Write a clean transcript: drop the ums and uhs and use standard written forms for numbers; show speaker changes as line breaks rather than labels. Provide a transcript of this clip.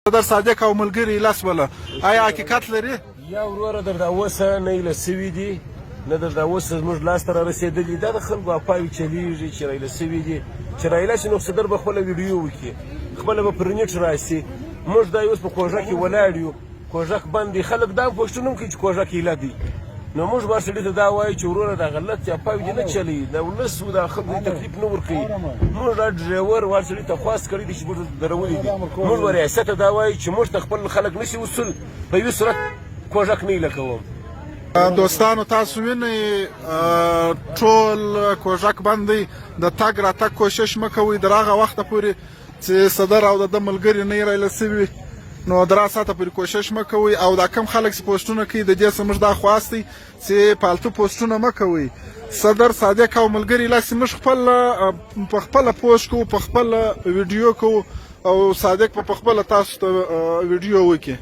صدر صادق او ملګري لاس ولا آیا حقیقت لري؟
یا وروره در دا اوسه نه ایله سوي دي نه در دا اوسه زموږ لاس ته را رسېدلي دا د خلکو اپاوې چلېږي چې را ایله سوي دي چې را ایله شي نو صدر به خپله ویډیو وکړي خپله به پر نیټ راسي موږ دا اوس په کوژه کې ولاړ یو کوژک بند دي خلک دا پوښتنه هم کوي چې کوژک ایله دی نو موږ به سړي ته دا وایو چې وروره دا غلط اپاوې دې نه چلوي دا ولس و دا خلکو تکلیف نه ورکوي موږ دا ډریور ور سړي ته خواست کړی دی چې موږ درولي دي موږ به ریاست ته دا وایو چې موږ ته خپل خلک نشي وصول په یوه صورت کوژک نه ایله کوم.
دوستانو تاسو وینئ ټول کوژک بند دی د تګ راتګ کوشش مه کوئ تر هغه وخته پورې چې صدر او د ده ملګري نه یې رایله سوي نو د را ساعته پورې کوشش مه کوئ او دا کم خلک چې پوسټونه کوي د دې څخه موږ دا خواست دی چې پالتو پوسټونه مه کوئ. صدر صادق او ملګري لاسې موږ په خپله پوسټ کوو په خپله ویډیو کوو او صادق په خپله تاسو ته ویډیو وکړي.